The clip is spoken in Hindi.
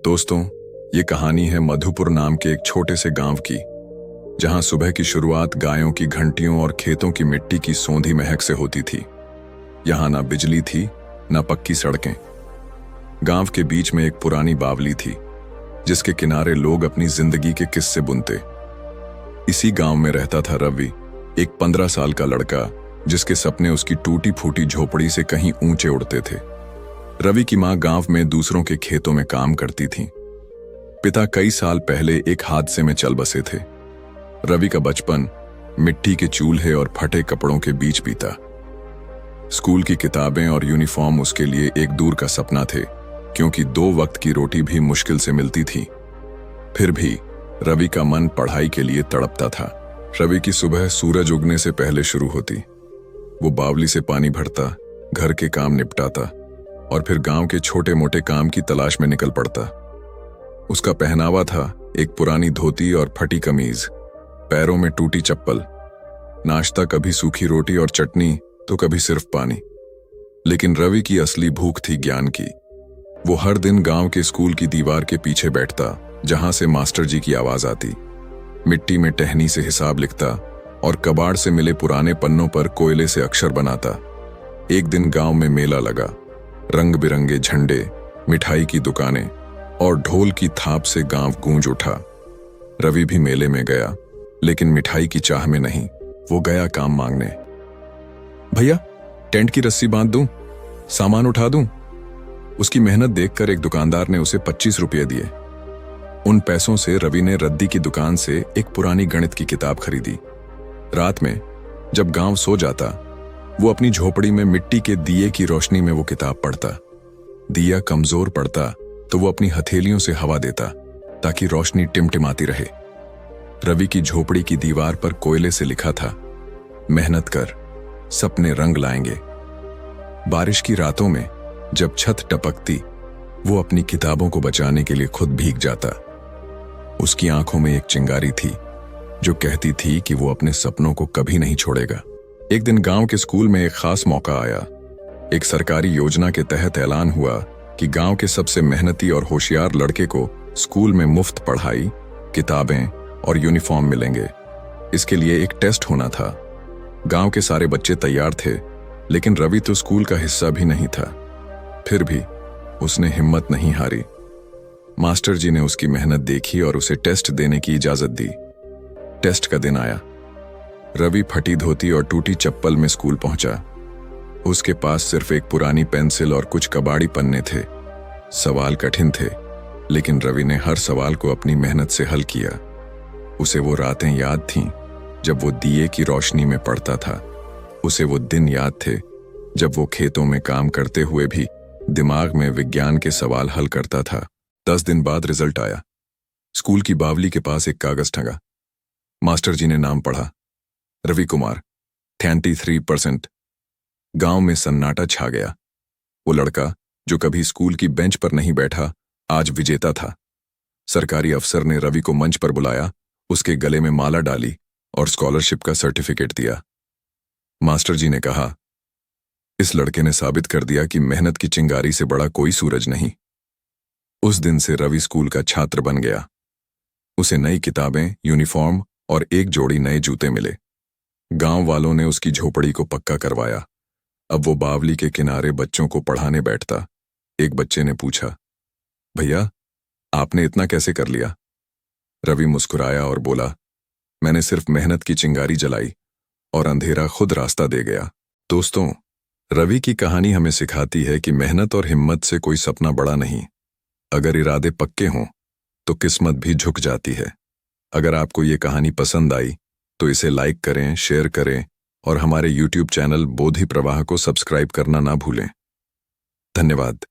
दोस्तों, ये कहानी है मधुपुर नाम के एक छोटे से गांव की, जहां सुबह की शुरुआत गायों की घंटियों और खेतों की मिट्टी की सौंधी महक से होती थी। यहां ना बिजली थी, ना पक्की सड़कें। गांव के बीच में एक पुरानी बावली थी, जिसके किनारे लोग अपनी जिंदगी के किस्से बुनते। इसी गांव में रहता था रवि, एक 15 साल का लड़का, जिसके सपने उसकी टूटी फूटी झोपड़ी से कहीं ऊंचे उड़ते थे। रवि की मां गांव में दूसरों के खेतों में काम करती थीं। पिता कई साल पहले एक हादसे में चल बसे थे। रवि का बचपन मिट्टी के चूल्हे और फटे कपड़ों के बीच बीता। स्कूल की किताबें और यूनिफॉर्म उसके लिए एक दूर का सपना थे, क्योंकि 2 वक्त की रोटी भी मुश्किल से मिलती थी। फिर भी रवि का मन पढ़ाई के लिए तड़पता था। रवि की सुबह सूरज उगने से पहले शुरू होती। वो बावली से पानी भरता, घर के काम निपटाता और फिर गांव के छोटे मोटे काम की तलाश में निकल पड़ता। उसका पहनावा था एक पुरानी धोती और फटी कमीज, पैरों में टूटी चप्पल। नाश्ता कभी सूखी रोटी और चटनी, तो कभी सिर्फ पानी। लेकिन रवि की असली भूख थी ज्ञान की। वो हर दिन गांव के स्कूल की दीवार के पीछे बैठता, जहां से मास्टर जी की आवाज आती। मिट्टी में टहनी से हिसाब लिखता और कबाड़ से मिले पुराने पन्नों पर कोयले से अक्षर बनाता। एक दिन गांव में मेला लगा। रंग बिरंगे झंडे, मिठाई की दुकानें और ढोल की थाप से गांव गूंज उठा। रवि भी मेले में गया, लेकिन मिठाई की चाह में नहीं। वो गया काम मांगने। भैया, टेंट की रस्सी बांध दूं, सामान उठा दूं? उसकी मेहनत देखकर एक दुकानदार ने उसे 25 रुपये दिए। उन पैसों से रवि ने रद्दी की दुकान से एक पुरानी गणित की किताब खरीदी। रात में जब गांव सो जाता, वो अपनी झोपड़ी में मिट्टी के दिए की रोशनी में वो किताब पढ़ता। दिया कमजोर पड़ता तो वो अपनी हथेलियों से हवा देता, ताकि रोशनी टिमटिमाती रहे। रवि की झोपड़ी की दीवार पर कोयले से लिखा था, मेहनत कर, सपने रंग लाएंगे। बारिश की रातों में जब छत टपकती, वो अपनी किताबों को बचाने के लिए खुद भीग जाता। उसकी आंखों में एक चिंगारी थी, जो कहती थी कि वो अपने सपनों को कभी नहीं छोड़ेगा। एक दिन गांव के स्कूल में एक खास मौका आया। एक सरकारी योजना के तहत ऐलान हुआ कि गांव के सबसे मेहनती और होशियार लड़के को स्कूल में मुफ्त पढ़ाई, किताबें और यूनिफॉर्म मिलेंगे। इसके लिए एक टेस्ट होना था। गांव के सारे बच्चे तैयार थे, लेकिन रवि तो स्कूल का हिस्सा भी नहीं था। फिर भी उसने हिम्मत नहीं हारी। मास्टर जी ने उसकी मेहनत देखी और उसे टेस्ट देने की इजाजत दी। टेस्ट का दिन आया। रवि फटी धोती और टूटी चप्पल में स्कूल पहुंचा। उसके पास सिर्फ एक पुरानी पेंसिल और कुछ कबाड़ी पन्ने थे। सवाल कठिन थे, लेकिन रवि ने हर सवाल को अपनी मेहनत से हल किया। उसे वो रातें याद थीं जब वो दिए की रोशनी में पढ़ता था। उसे वो दिन याद थे जब वो खेतों में काम करते हुए भी दिमाग में विज्ञान के सवाल हल करता था। 10 दिन बाद रिजल्ट आया। स्कूल की बावली के पास एक कागज टंगा। मास्टर जी ने नाम पढ़ा, रवि कुमार, 33%। गांव में सन्नाटा छा गया। वो लड़का जो कभी स्कूल की बेंच पर नहीं बैठा, आज विजेता था। सरकारी अफसर ने रवि को मंच पर बुलाया, उसके गले में माला डाली और स्कॉलरशिप का सर्टिफिकेट दिया। मास्टर जी ने कहा, इस लड़के ने साबित कर दिया कि मेहनत की चिंगारी से बड़ा कोई सूरज नहीं। उस दिन से रवि स्कूल का छात्र बन गया। उसे नई किताबें, यूनिफॉर्म और एक जोड़ी नए जूते मिले। गांव वालों ने उसकी झोपड़ी को पक्का करवाया। अब वो बावली के किनारे बच्चों को पढ़ाने बैठता। एक बच्चे ने पूछा, भैया, आपने इतना कैसे कर लिया? रवि मुस्कुराया और बोला, मैंने सिर्फ मेहनत की चिंगारी जलाई और अंधेरा खुद रास्ता दे गया। दोस्तों, रवि की कहानी हमें सिखाती है कि मेहनत और हिम्मत से कोई सपना बड़ा नहीं। अगर इरादे पक्के हों तो किस्मत भी झुक जाती है। अगर आपको ये कहानी पसंद आई तो इसे लाइक करें, शेयर करें और हमारे YouTube चैनल बोधि प्रवाह को सब्सक्राइब करना ना भूलें। धन्यवाद।